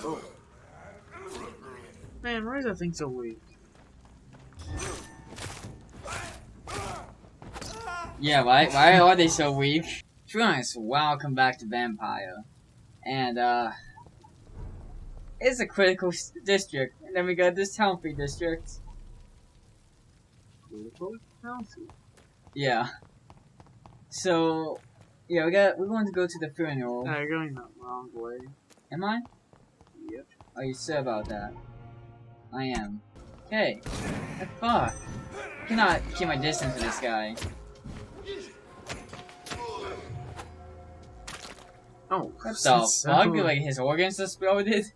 Oh. Man, why is that thing so weak? Yeah, why are they so weak? To be honest, welcome back to Vampyr. And, it's a critical district. And then we got this town-free district. Critical town-free? Yeah. So, yeah, we're going to go to the funeral. No, you're going the wrong way. Am I? Yep. Are you sure about that? I am. Hey, fuck. I cannot keep my distance with this guy. Oh, what the fuck? Like his organs exploded?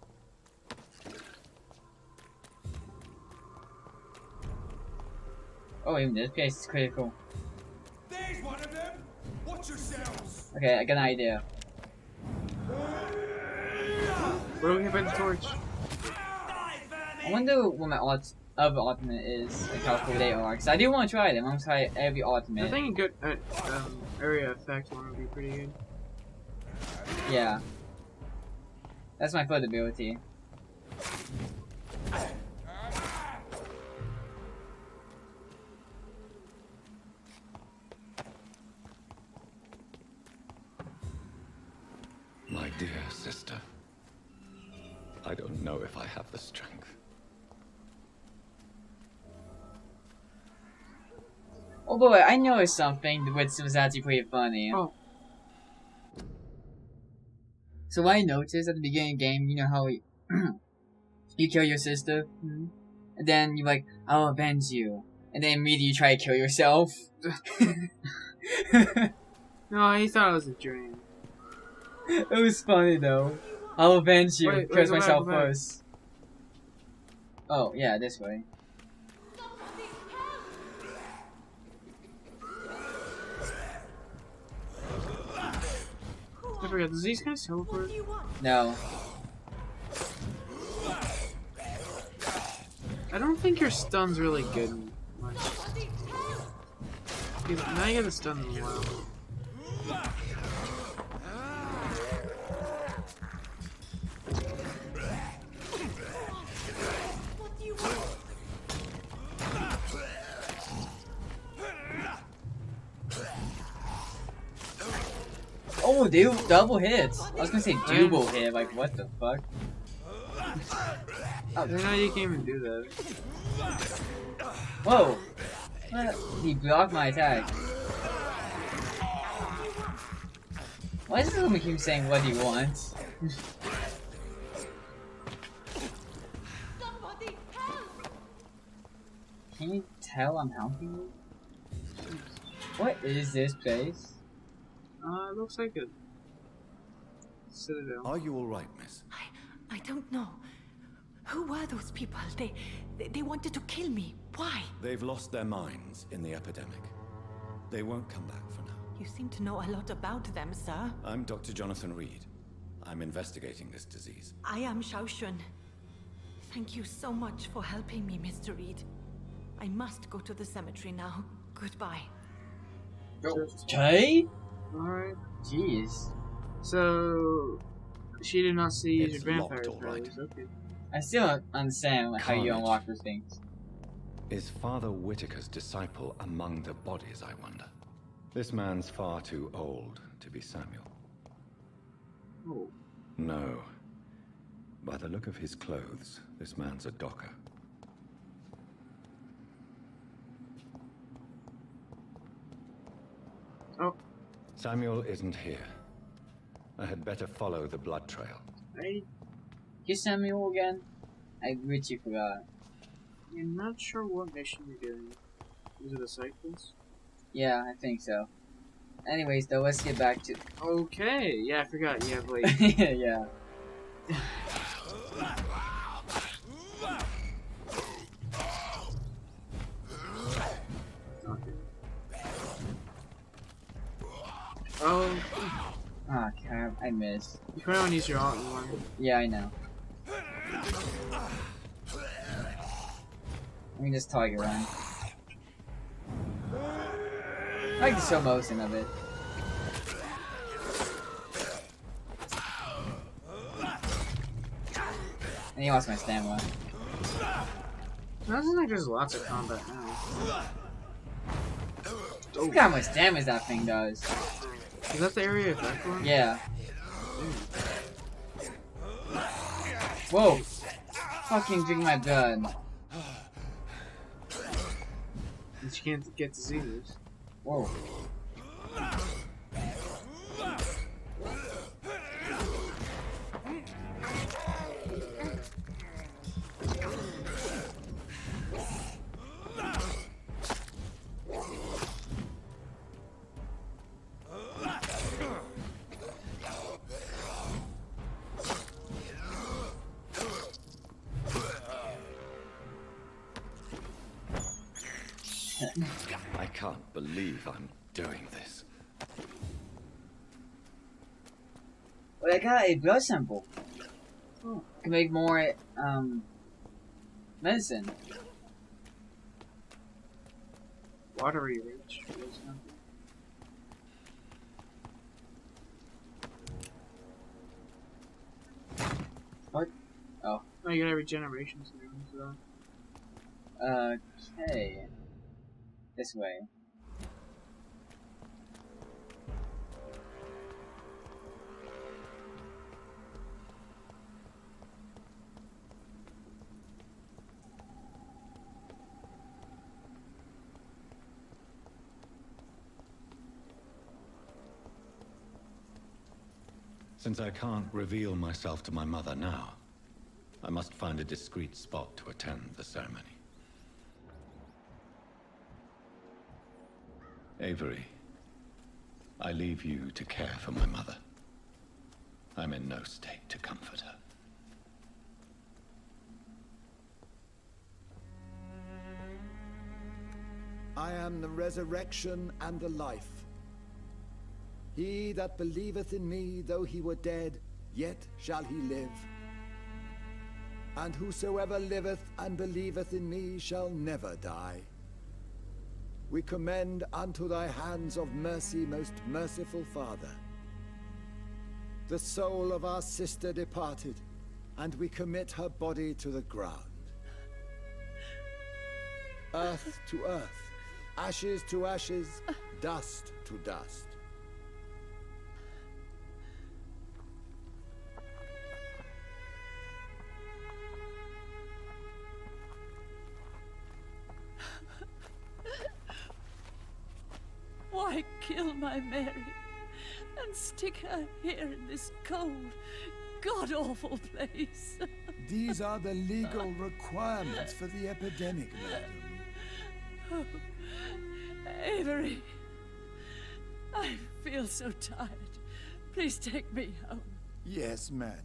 Oh, even this place is critical. There's one of them. Watch yourselves. Okay, I got an idea. Where do we hit by the torch? I wonder what my other ultimate is, like how cool they are. Cause I do want to try them. I'm gonna try every ultimate. I think a good area effect one would be pretty good. Yeah. That's my foot ability. My dear sister, I don't know if I have the strength. Oh boy, I noticed something which was actually pretty funny. Oh. So what I noticed at the beginning of the game, you know how you kill your sister? Mm-hmm. And then you're like, I'll avenge you. And then immediately you try to kill yourself. No, he thought it was a dream. It was funny though. I'll avenge you. Wait, Curse go myself back. first. Oh, yeah, this way. I forgot, does these guys teleport? No. I don't think your stun's really good much. Now you get a stun in a while. Oh, they double hits. I was gonna say double hit. Like, what the fuck? Oh, now you can't even do that. Whoa! What? He blocked my attack. Why does he keep saying what he wants? Can you tell I'm helping you? What is this place? It looks like a citadel. Are you all right, miss? I don't know. Who were those people? They wanted to kill me. Why? They've lost their minds in the epidemic. They won't come back for now. You seem to know a lot about them, sir. I'm Dr. Jonathan Reed. I'm investigating this disease. I am Xiaoxun. Thank you so much for helping me, Mr. Reed. I must go to the cemetery now. Goodbye. Okay? Alright. Jeez. So, she did not see It's your locked, vampires, all right. okay. I still don't understand how you Carnage. unlock those things. Is Father Whitaker's disciple among the bodies, I wonder? This man's far too old to be Samuel. Oh. No. By the look of his clothes, this man's a docker. Oh. Samuel isn't here. I had better follow the blood trail. I You Samuel again? I really forgot. am not sure what mission you're doing. Is it a cyclist? Yeah, I think so. Anyways, though, let's get back to. Okay, yeah, I forgot. You have like. Yeah. Okay. Oh, Ah, crap, I missed. you probably want to use your alt one. Yeah, I know. Let me just target run. I like the slow motion of it. And he lost my stamina. It doesn't like there's lots of combat now. Look how much damage that thing does. Is that the area effect one? Yeah. Whoa. Fucking drink my blood. But you can't get diseases. Whoa. I can't believe I'm doing this. Well, I got a blood sample. Oh. Can make more, medicine. Watery reach. What? Oh. Oh, you got regeneration serum as well. Okay. This way. Since I can't reveal myself to my mother now, I must find a discreet spot to attend the ceremony. Avery, I leave you to care for my mother. I'm in no state to comfort her. I am the resurrection and the life. He that believeth in me, though he were dead, yet shall he live. And whosoever liveth and believeth in me shall never die. We commend unto thy hands of mercy, most merciful Father, the soul of our sister departed, and we commit her body to the ground. Earth to earth, ashes to ashes, dust to dust. Why kill my Mary and stick her here in this cold, god-awful place? These are the legal requirements for the epidemic, madam. Oh, Avery, I feel so tired. Please take me home. Yes, madam.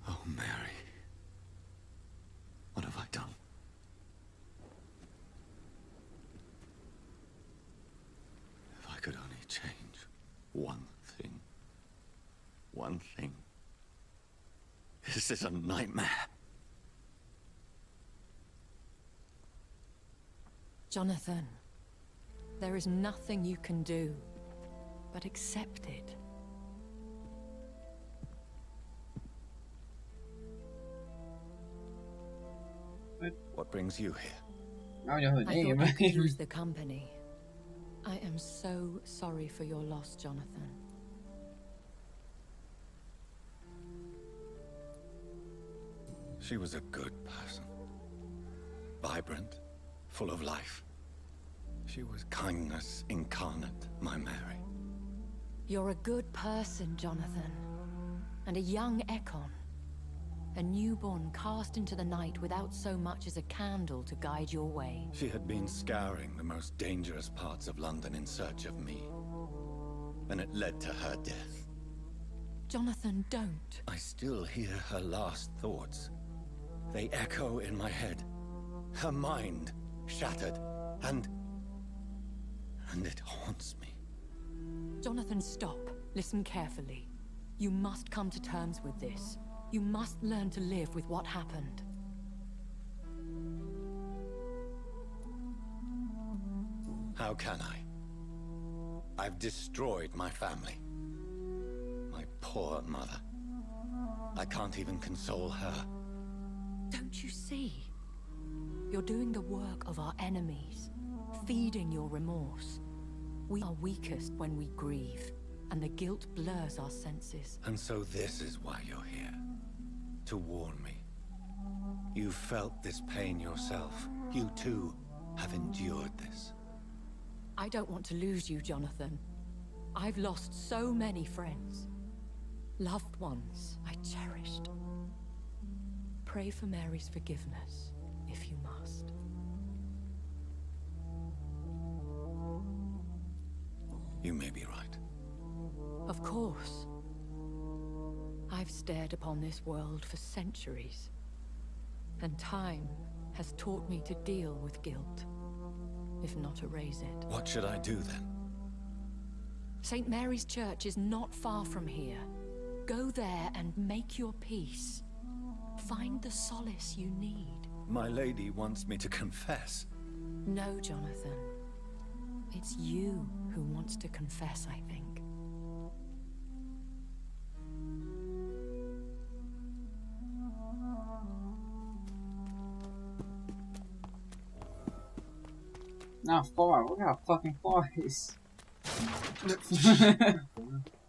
Oh, Mary. What have I done? If I could only change one thing. One thing. This is a nightmare. Jonathan, there is nothing you can do but accept it. What brings you here? I don't know her I name. thought you could use the company. I am so sorry for your loss, Jonathan. She was a good person. Vibrant, full of life. She was kindness incarnate, my Mary. You're a good person, Jonathan. And a young Ekon. A newborn cast into the night without so much as a candle to guide your way. She had been scouring the most dangerous parts of London in search of me. And it led to her death. Jonathan, don't. I still hear her last thoughts. They echo in my head. Her mind shattered, and it haunts me. Jonathan, stop. Listen carefully. You must come to terms with this. You must learn to live with what happened. How can I? I've destroyed my family. My poor mother. I can't even console her. Don't you see? You're doing the work of our enemies, feeding your remorse. We are weakest when we grieve, and the guilt blurs our senses. And so this is why you're here. To warn me. You felt this pain yourself. You too have endured this. I don't want to lose you, Jonathan. I've lost so many friends. Loved ones I cherished. Pray for Mary's forgiveness, if you must. You may be right. Of course. I've stared upon this world for centuries, and time has taught me to deal with guilt, if not erase it. What should I do then? St. Mary's Church is not far from here. Go there and make your peace. Find the solace you need. My lady wants me to confess. No, Jonathan. It's you who wants to confess, I think. Not far. Look how fucking far it is.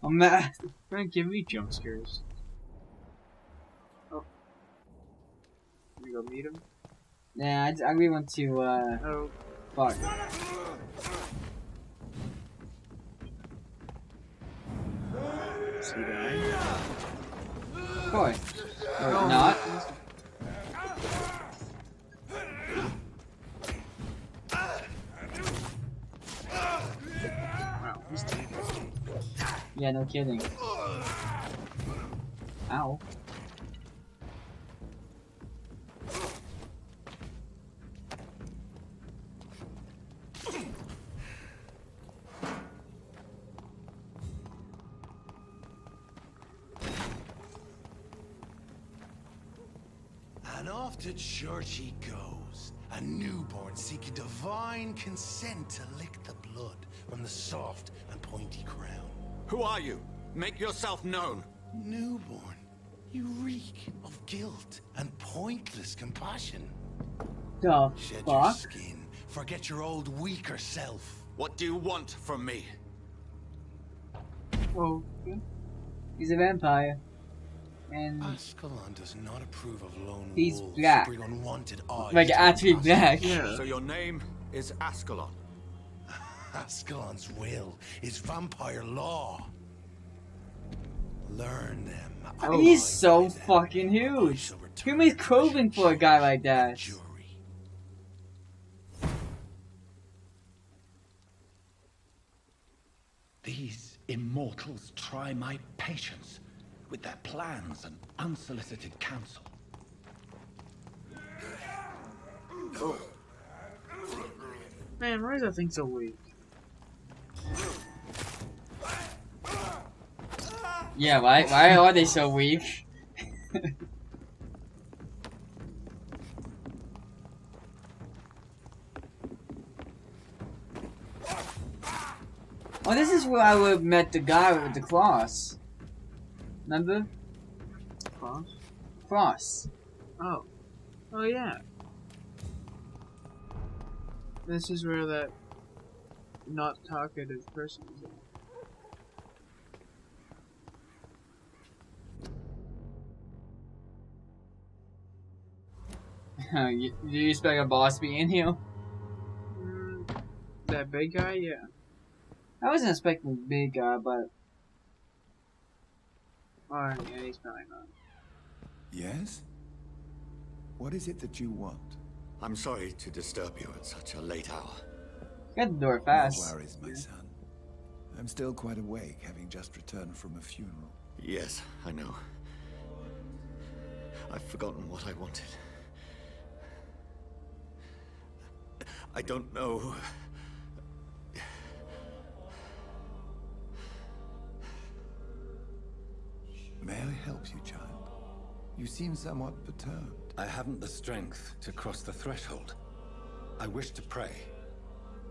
I'm mad. Don't give me jump scares. Oh. Can we go meet him? Yeah, I really want to, Oh. fuck. Is he dying? Of course. Or not. Wow, he's dead. Yeah, no kidding. Ow. And off to church he goes, a newborn seeking divine consent to lick the blood from the soft and pointy crown. Who are you? Make yourself known. Newborn, you reek of guilt and pointless compassion. The Shed your fuck? skin, forget your old weaker self. What do you want from me? Oh. He's a vampire. And Ascalon does not approve of lone He's wolves black. who bring unwanted eyes like to actually our black. Yeah. So your name is Ascalon. Ascalon's will is vampire law. Learn them. He's abide so by them. fucking I huge. shall Who return makes the clothing for a ship guy like to the that? jury. These immortals try my patience with their plans and unsolicited counsel. Man, why is that thing so weak? Yeah, why are they so weak? Oh, this is where I would have met the guy with the cross. Remember? Cross? Cross. Oh. Oh, yeah. This is where that not talkative person is at. Do you expect a boss to be in here? That big guy? Yeah. I wasn't expecting a big guy, but Oh, yeah, he's probably not. Yes? What is it that you want? I'm sorry to disturb you at such a late hour. get the door No fast. worries, my son. I'm still quite awake, having just returned from a funeral. Yes, I know. I've forgotten what I wanted. I don't know. May I help you, child? You seem somewhat perturbed. I haven't the strength to cross the threshold. I wish to pray,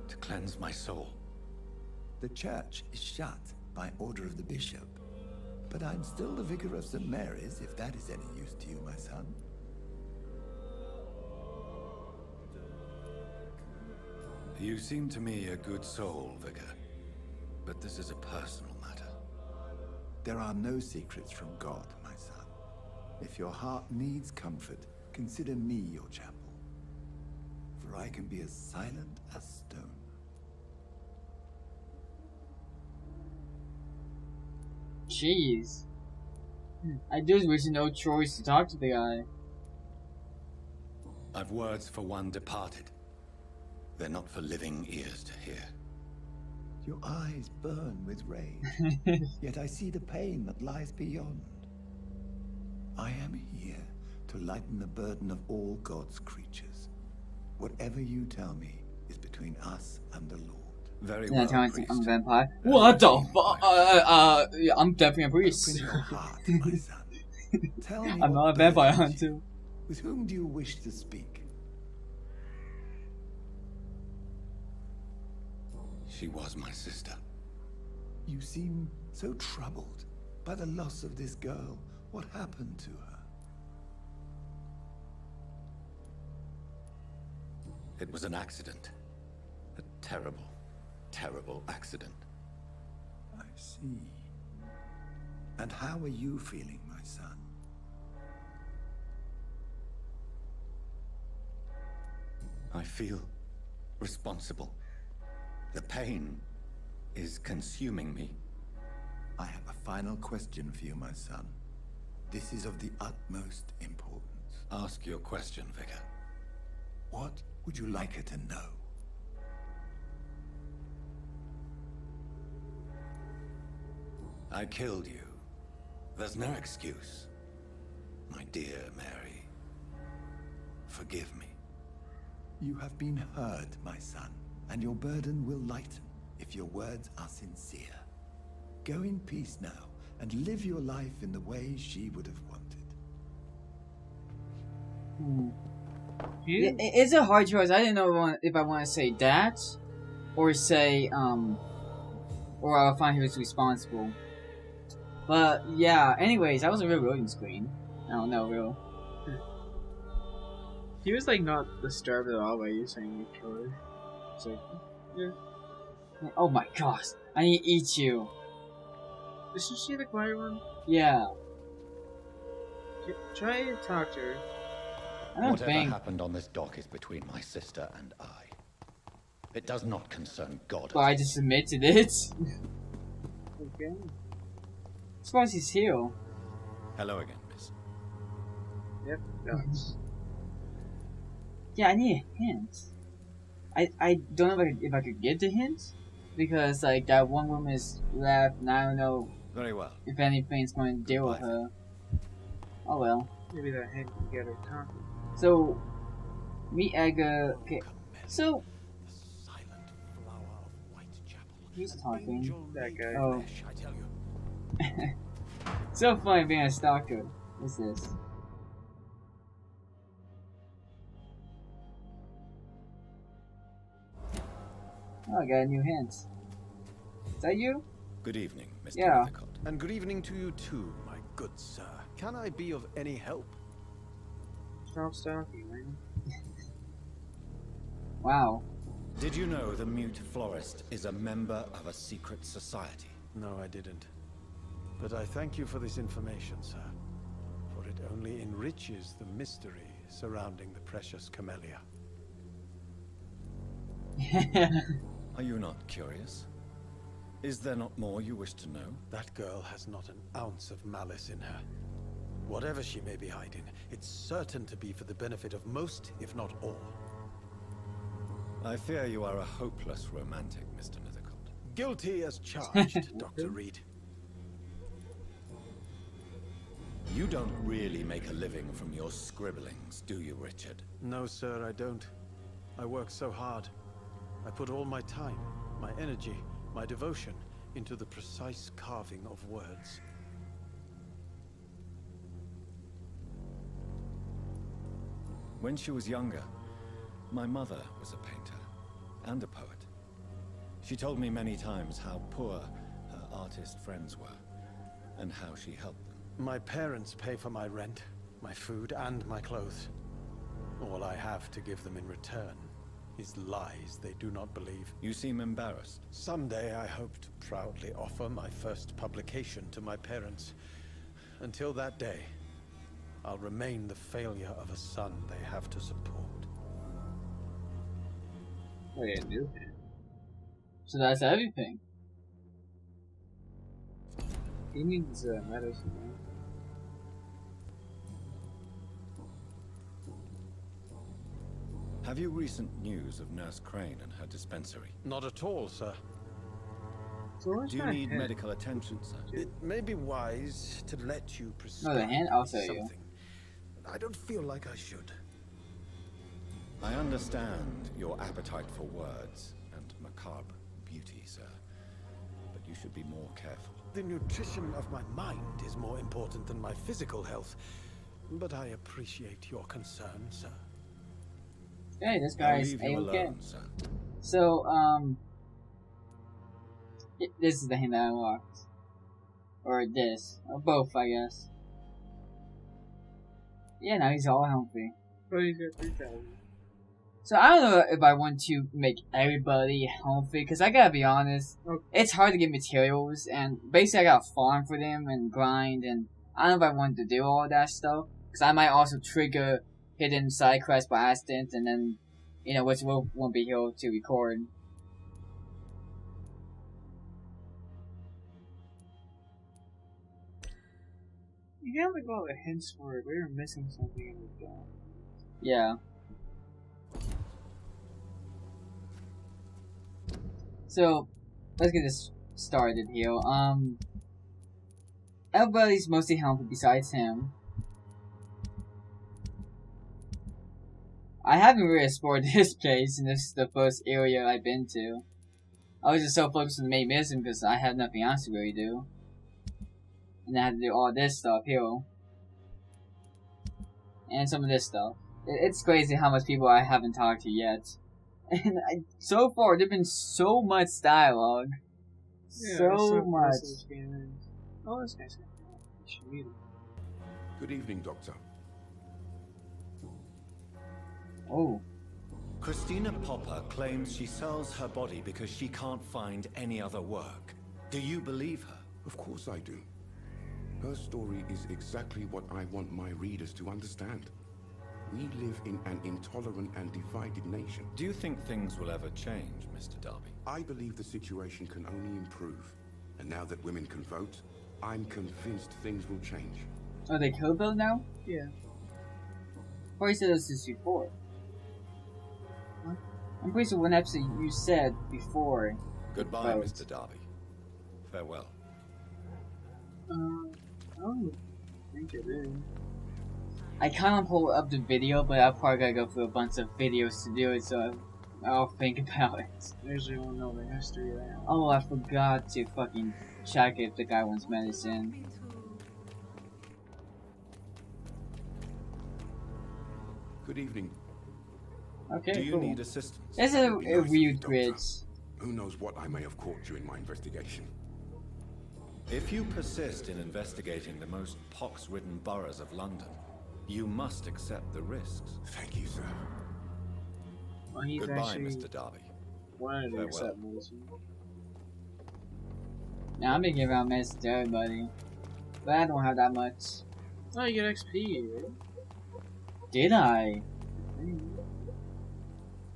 to cleanse my soul. The church is shut by order of the bishop. But I'm still the vicar of St. Mary's, if that is any use to you, my son. You seem to me a good soul, Vicar. But this is a personal matter. There are no secrets from God, my son. If your heart needs comfort, consider me your chapel. For I can be as silent as stone. Jeez. I just wish no choice to talk to the guy. I've words for one departed. They're not for living ears to hear. Your eyes burn with rage, yet I see the pain that lies beyond. I am here to lighten the burden of all God's creatures. Whatever you tell me is between us and the Lord. Very Yeah, well, I'm a priest. vampire. What the fuck? Yeah, I'm definitely a priest. Open your heart, my son. Tell me I'm not a what vampire burdens you. hunter. With whom do you wish to speak? She was my sister. You seem so troubled by the loss of this girl. What happened to her? It was an accident. A terrible, terrible accident. I see. And how are you feeling, my son? I feel responsible. The pain is consuming me. I have a final question for you, my son. This is of the utmost importance. Ask your question, Vicar. What would you like her to know? I killed you. There's no excuse. My dear Mary, forgive me. You have been heard, my son, and your burden will lighten if your words are sincere. Go in peace now, and live your life in the way she would have wanted. It's a hard choice. I didn't know if I want to say that, or say, or I'll find who's responsible. But, yeah, anyways, that was a real loading screen. I don't know, real. He was like not disturbed at all by you saying you killed her. It's like, yeah. Oh my gosh, I need to eat you. Isn't she the quiet one? Yeah. Try and talk to her. I don't Whatever think. happened on this dock is between my sister and I. It does not concern God. But I just admitted it. Okay. As far as he's here. Hello again, miss. Yep. No. Yeah, I need a hint. I don't know if I could get the hint. Because, like, that one woman is left, and I don't know Very well. if anything's going to deal with her. Oh well. Maybe that hint can get her talking. So, meet Edgar. Okay, so. Who's talking? That guy. Oh. So funny being a stalker. What's this? Oh, I got a new hint. Is that you? Good evening, Mr. Yeah. Nethercott. And good evening to you too, my good sir. Can I be of any help? Stop stalking, man. Wow. Did you know the mute florist is a member of a secret society? No, I didn't. But I thank you for this information, sir. For it only enriches the mystery surrounding the precious camellia. Are you not curious? Is there not more you wish to know? That girl has not an ounce of malice in her. Whatever she may be hiding, it's certain to be for the benefit of most, if not all. I fear you are a hopeless romantic, Mr. Nethercott. Guilty as charged, Dr. Reed. You don't really make a living from your scribblings, do you, Richard? No, sir, I don't. I work so hard. I put all my time, my energy, my devotion into the precise carving of words. When she was younger, my mother was a painter and a poet. She told me many times how poor her artist friends were and how she helped them. My parents pay for my rent, my food, and my clothes. All I have to give them in return is lies they do not believe. You seem embarrassed. Someday I hope to proudly offer my first publication to my parents. Until that day, I'll remain the failure of a son they have to support. Oh yeah, new. So that's everything. He needs medicine. Have you recent news of Nurse Crane and her dispensary? Not at all, sir. So Do you need medical attention, sir? It may be wise to let you No, prescribe the hand. I'll tell you. something. I don't feel like I should. I understand your appetite for words and macabre beauty, sir. But you should be more careful. The nutrition of my mind is more important than my physical health. But I appreciate your concern, sir. Hey, this I'll guy's leave you A-okay. alone, sir. So, this is the hand that I unlocked. Or this. Or both, I guess. Yeah, now he's all healthy. But he's got 3,000. So I don't know if I want to make everybody healthy, because I gotta be honest, Okay. it's hard to get materials, and basically I gotta farm for them and grind, and I don't know if I want to do all that stuff, because I might also trigger hidden side quests by accident, and then, you know, which won't be here to record. You got like all the hints for it. We were missing something in the film. Yeah. So, let's get this started here. Everybody's mostly healthy besides him. I haven't really explored this place, and this is the first area I've been to. I was just so focused on the main mission because I had nothing else to really do. And I had to do all this stuff here. And some of this stuff. It's crazy how much people I haven't talked to yet. And so far, there's been so much dialogue. Yeah, so much. Oh, this guy's got should meet him. Good evening, Doctor. Oh. Christina Popper claims she sells her body because she can't find any other work. Do you believe her? Of course I do. Her story is exactly what I want my readers to understand. We live in an intolerant and divided nation. Do you think things will ever change, Mr. Darby? I believe the situation can only improve. And now that women can vote, I'm convinced things will change. Are they co-build now? Yeah. Or you said this is before. What? I'm pretty sure one episode you said before. Goodbye, vote. Mr. Darby. Farewell. I don't think it is. I kind of pulled up the video, but I probably gotta go through a bunch of videos to do it, so I'll think about it. There's you won't know the history of that. Oh, I forgot to fucking check if the guy wants medicine. Good evening. Okay, Do you cool. need assistance? This is It'd be a nice weird if you bridge. don't, Who knows what I may have caught during my investigation? If you persist in investigating the most pox-ridden boroughs of London, you must accept the risks. Thank you, sir. Well, he's Goodbye, actually Mr. Darby. wanted to Farewell. accept medicine. Now I'm gonna give out medicine to everybody, but I don't have that much. Oh, you get XP, right? Did I?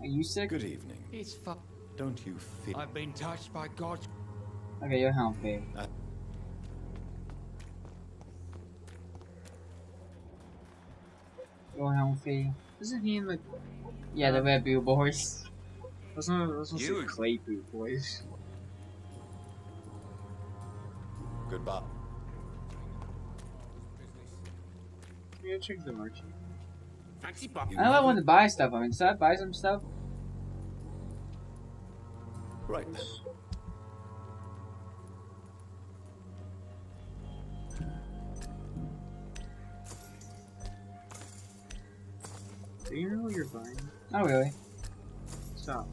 Are you sick? Good evening. It's fu- Don't you feel... I've been touched by God's... Okay, you're healthy. You're healthy. Isn't he in the... Yeah, the Red Bull boys. That's not say You- clay boot boys. Goodbye. Yeah, check the merchant. Fancy pop. I know I want to buy stuff. I mean, should I buy some stuff? Right then. Do you know what you're buying? Oh, really? Stop.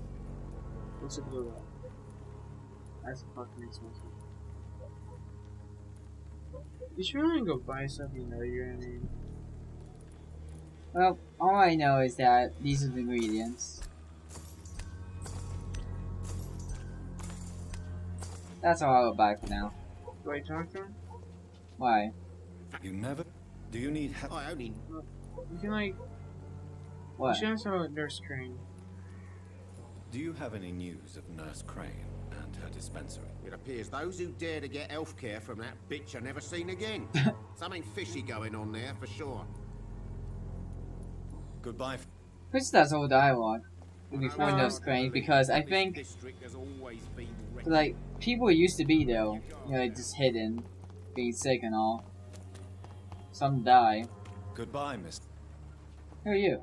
What's it blue at? That's fucking expensive. You should really go buy stuff you know you're gonna need. Well, all I know is that these are the ingredients. That's all I'll buy for now. Do I talk to him? Why? You never... Do you need help? I only... You can like... What? You should ask about Nurse Crane. Do you have any news of Nurse Crane and her dispensary? It appears those who dare to get health care from that bitch are never seen again. Something fishy going on there, for sure. Goodbye. Which that's all dialogue before no screen, because I think like people used to be though, you know, like just hidden, being sick and all. Some die. Goodbye, Miss. Who are you?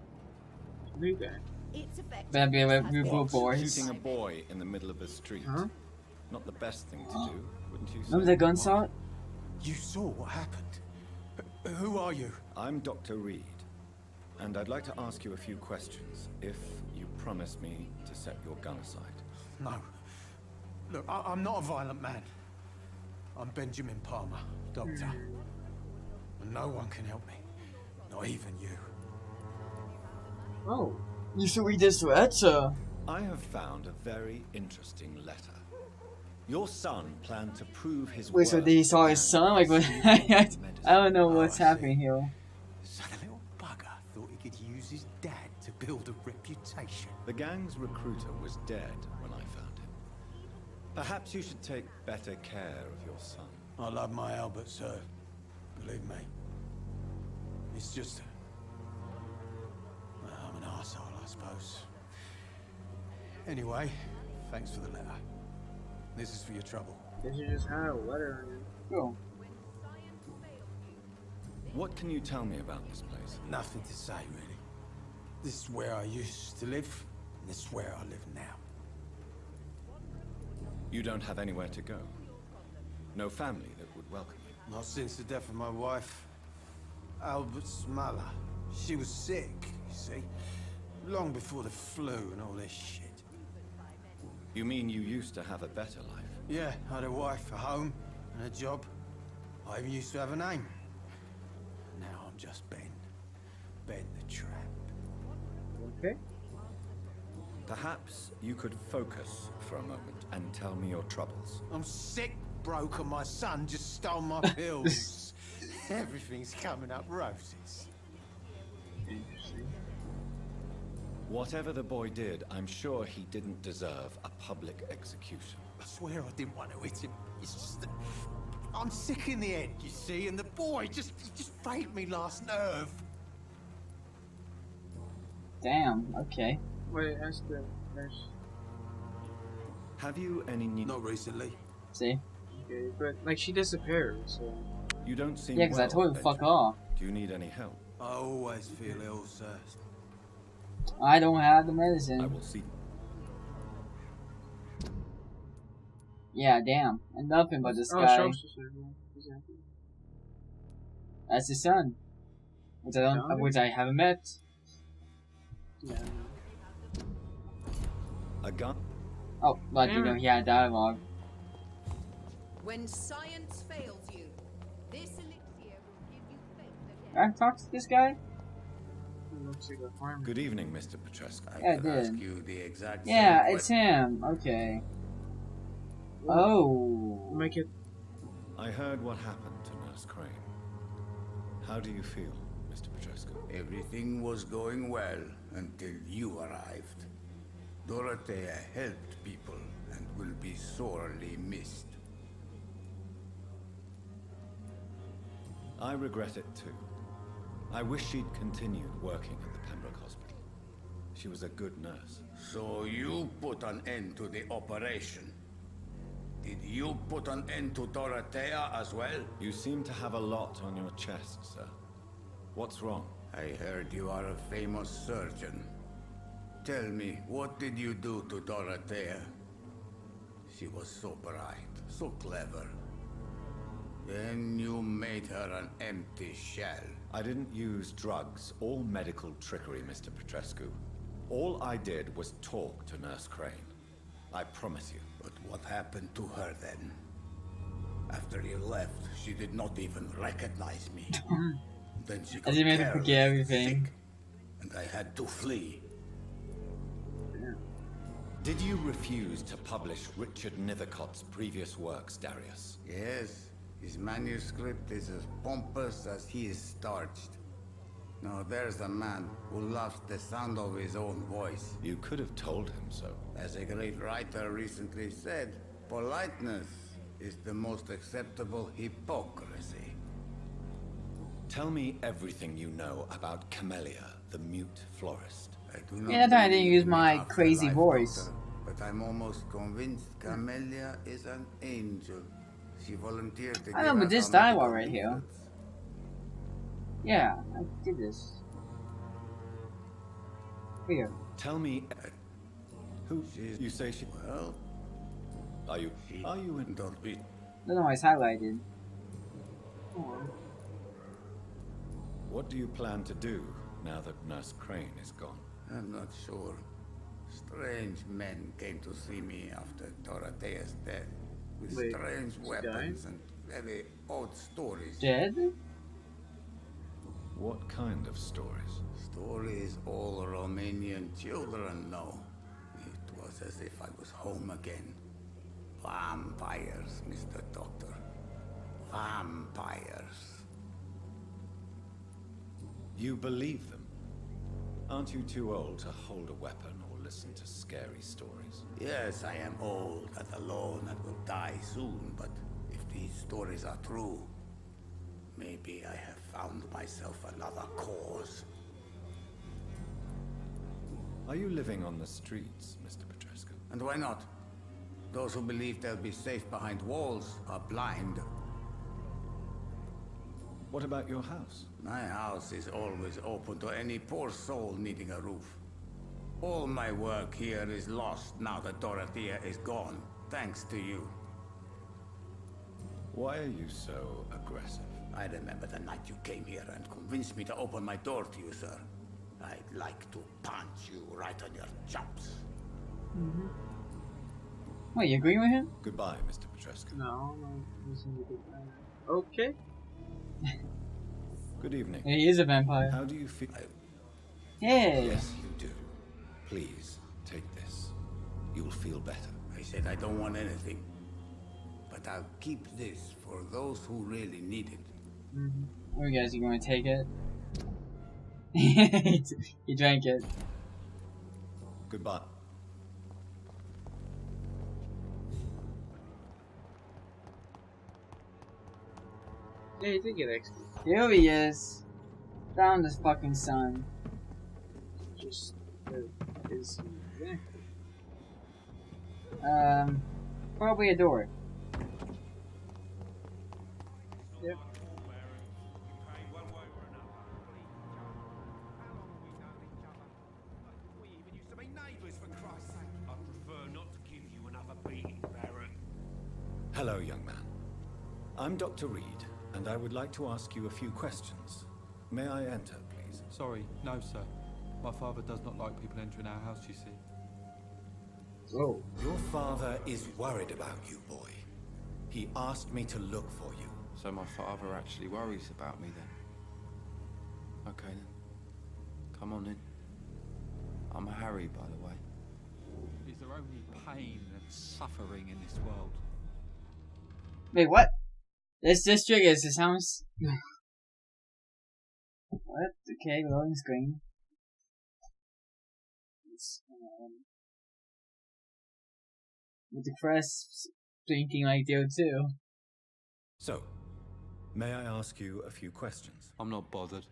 New guy. Vampyr boys. Shooting a boy in the middle of a street. Huh? Not the best thing to do, wouldn't you say? Remember the gunshot? You saw what happened. Who are you? I'm Dr. Reed, and I'd like to ask you a few questions, if you promise me to set your gun aside. No. Look, I'm not a violent man. I'm Benjamin Palmer, doctor. And no one can help me. Not even you. Oh. You should read this letter. I have found a very interesting letter. Your son planned to prove his Wait, so they saw his son? Like, what? I don't know what's happening here. So the little bugger thought he could use his dad to build a reputation. The gang's recruiter was dead when I found him. Perhaps you should take better care of your son. I love my Albert, sir. Believe me. It's just... well, I'm an arsehole, I suppose. Anyway, thanks for the letter. This is for your trouble. Guess you just had a letter on you. Cool. What can you tell me about this place? Nothing to say, really. This is where I used to live, and this is where I live now. You don't have anywhere to go? No family that would welcome you? Not since the death of my wife, Albert's mother. She was sick, you see. Long before the flu and all this shit. You mean you used to have a better life? Yeah, I had a wife, a home, and a job. I even used to have a name. Now I'm just Ben. Ben the Tramp. Okay. Perhaps you could focus for a moment and tell me your troubles. I'm sick, broke, and my son just stole my pills. Everything's coming up roses. Interesting. Whatever the boy did, I'm sure he didn't deserve a public execution. I swear I didn't want to hit him. It's just that I'm sick in the head, you see, and the boy he just failed me last nerve. Damn, okay. Wait, ask the nurse. Have you any new... Not recently. See? Okay, but like she disappeared, so. You don't seem Yeah, because I told him fuck off. Do you need any help? I always feel ill, sir. I don't have the I medicine. will see. Yeah, damn. And nothing but this Oh, guy. show us the surgery. Exactly. That's his son. Which I haven't met. Yeah. A gun? Oh, but you know he had dialogue. When science fails you, this elixir will give you faith Can I again. talk to this guy? It looks like a farmer. Good evening, Mr. Petrescu. Yeah, I could did. ask you the exact Yeah, same it's him. Okay. Oh. Make it. I heard what happened to Nurse Crane. How do you feel, Mr. Petrescu? Everything was going well until you arrived. Dorothea helped people and will be sorely missed. I regret it too. I wish she'd continued working at the Pembroke Hospital. She was a good nurse. So you put an end to the operation. Did you put an end to Dorothea as well? You seem to have a lot on your chest, sir. What's wrong? I heard you are a famous surgeon. Tell me, what did you do to Dorothea? She was so bright, so clever. Then you made her an empty shell. I didn't use drugs or medical trickery, Mr. Petrescu. All I did was talk to Nurse Crane. I promise you. But what happened to her then? After you left, she did not even recognize me. Then she got careless, everything. sick, and I had to flee. Did you refuse to publish Richard Nethercott's previous works, Darius? Yes, his manuscript is as pompous as he is starched. Now there's a man who loves the sound of his own voice. You could have told him so. As a great writer recently said, politeness is the most acceptable hypocrisy. Tell me everything you know about Camellia, the mute florist. I do not Yeah, I didn't use my after crazy life, voice. Doctor, but I'm almost convinced Camellia is an angel. She volunteered to I remember this dialogue right here. Yeah, I did this. Here. Tell me who you say she. Well, are you in? Don't be. No, no, it's highlighted. Oh. What do you plan to do now that Nurse Crane is gone? I'm not sure. Strange men came to see me after Dorothea's death, with strange weapons and very odd stories. Dead? What kind of stories? Stories all Romanian children know. It was as if I was home again. Vampires, Mr. Doctor. Vampires. You believe them? Aren't you too old to hold a weapon or listen to scary stories? Yes, I am old and alone and will die soon, but if these stories are true, maybe I have found myself another cause. Are you living on the streets, Mr. Petrescu? And why not? Those who believe they'll be safe behind walls are blind. What about your house? My house is always open to any poor soul needing a roof. All my work here is lost now that Dorothea is gone, thanks to you. Why are you so aggressive? I remember the night you came here and convinced me to open my door to you, sir. I'd like to punch you right on your chops. Mm-hmm. Wait, you agree with him? Goodbye, Mr. Petrescu. No, I'm listening to the okay. Good evening. He is a vampire. How do you feel? Yeah. Yes, you do. Please, take this. You'll feel better. I said I don't want anything. But I'll keep this for those who really need it. Mm-hmm. Oh, guys, you going to take it? He drank it. Goodbye. Yeah, you did get extra. Here he is. Found his fucking son. Just is exactly. Probably a door. Yep. Hello, young man. I'm Dr. Reed, and I would like to ask you a few questions. May I enter, please? Sorry, no, sir. My father does not like people entering our house, you see. Oh. Your father is worried about you, boy. He asked me to look for you. So my father actually worries about me then? Okay then. Come on in. I'm Harry, by the way. Is there only pain and suffering in this world? Wait, what? This triggers, it sounds... What? Okay, loading screen. With the crest blinking like the O2. So, may I ask you a few questions? I'm not bothered.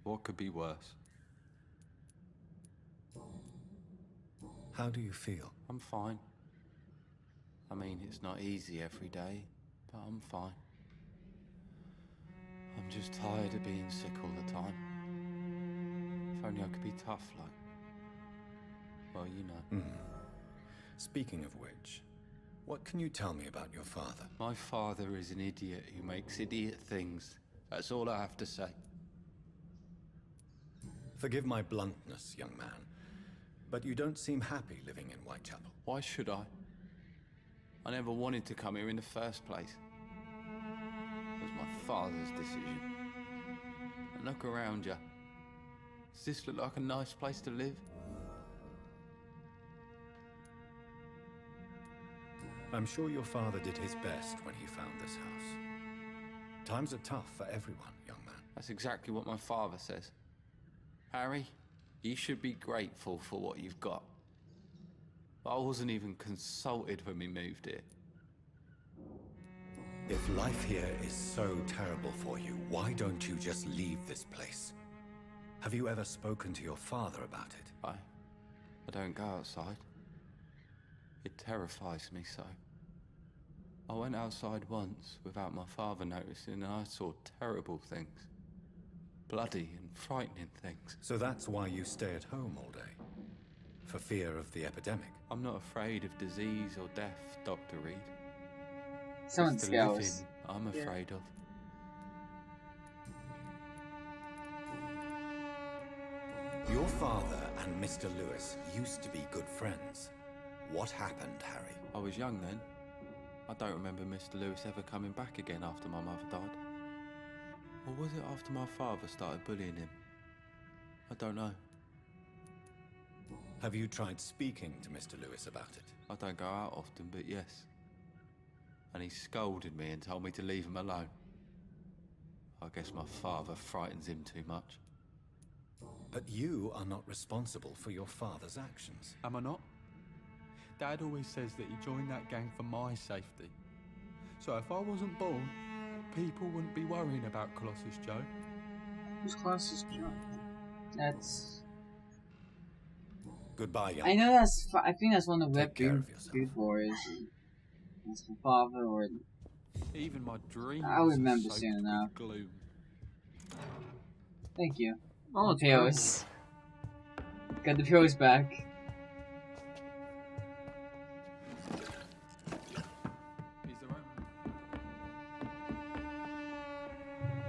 What could be worse? How do you feel? I'm fine. I mean, it's not easy every day, but I'm fine. I'm just tired of being sick all the time. If only I could be tough like... Well, you know. Speaking of which, What can you tell me about your father? My father is an idiot who makes idiot things. That's all I have to say. Forgive my bluntness, young man, but you don't seem happy living in Whitechapel. Why should I? I never wanted to come here in the first place. It was my father's decision. And look around you. Does this look like a nice place to live? I'm sure your father did his best when he found this house. Times are tough for everyone, young man. That's exactly what my father says. Harry, you should be grateful for what you've got. I wasn't even consulted when we moved here. If life here is so terrible for you, why don't you just leave this place? Have you ever spoken to your father about it? I don't go outside. It terrifies me so. I went outside once without my father noticing and I saw terrible things. Bloody and frightening things. So that's why you stay at home all day? For fear of the epidemic? I'm not afraid of disease or death, Dr. Reed. Someone It's the scowls. living I'm afraid of. Your father and Mr. Lewis used to be good friends. What happened, Harry? I was young then. I don't remember Mr. Lewis ever coming back again after my mother died. Or was it after my father started bullying him? I don't know. Have you tried speaking to Mr. Lewis about it? I don't go out often, but yes. And he scolded me and told me to leave him alone. I guess my father frightens him too much. But you are not responsible for your father's actions. Am I not? Dad always says that he joined that gang for my safety. So if I wasn't born, people wouldn't be worrying about Colossus Joe. Who's Colossus Joe? That's... Goodbye, young I know that's... I think that's one of the Take care Red of yourself. Food Wars. That's my father or... Even my dreams I'll remember are soaked soon enough. with gloom. Thank you. Oh, pills. Got the pills back.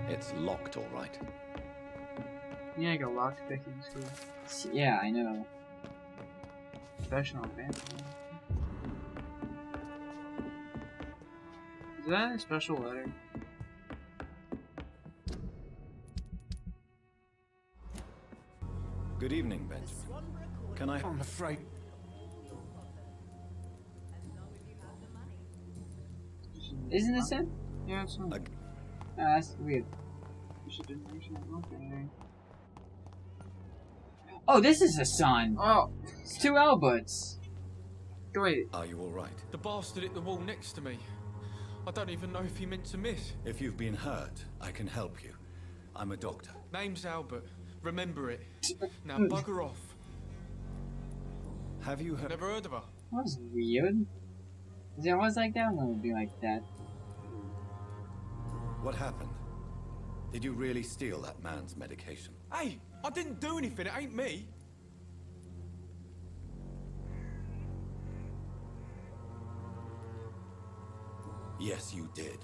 It's locked, all right. Yeah, I got lockpicking too. Yeah, I know. Professional vampire. Is that a special letter? Good evening, Benjamin. Can I... I'm afraid... Isn't this it? Yeah, it's not. That's weird. You should okay. Oh, this is a son. Oh, it's two Alberts. Wait. Are you all right? The bastard hit the wall next to me. I don't even know if he meant to miss. If you've been hurt, I can help you. I'm a doctor. Name's Albert. Remember it. Now bugger off. Have you heard? Never heard of her. That was weird. Is it always like that? Or would it be like that? What happened? Did you really steal that man's medication? Hey, I didn't do anything. It ain't me. Yes, you did.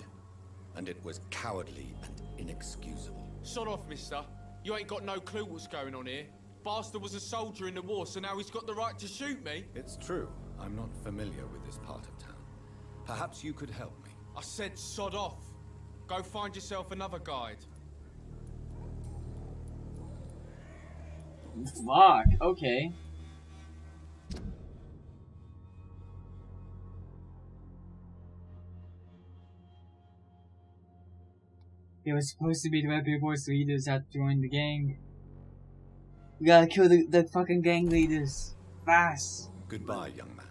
And it was cowardly and inexcusable. Sod off, mister. You ain't got no clue what's going on here. Bastard was a soldier in the war, so now he's got the right to shoot me. It's true. I'm not familiar with this part of town. Perhaps you could help me. I said sod off. Go find yourself another guide. Fuck, okay. It was supposed to be the Vampyr Boys leaders that joined the gang. We gotta kill the fucking gang leaders. Fast. Goodbye, young man.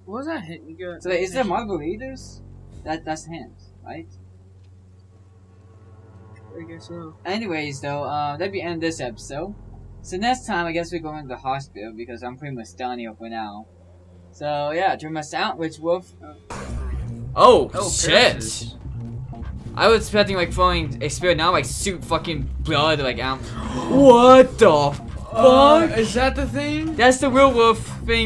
What was that hit you got? So is there Marvel leaders? That's hands, right? I guess so. Anyways, though, that'd be the end of this episode. So next time, I guess we're going to the hospital because I'm pretty much done here for now. So yeah, turn us out, Rich Wolf. Oh shit! Curses. I was expecting like throwing a spirit, now like shoot fucking blood like out. What the fuck? Is that the thing? That's the real wolf thing.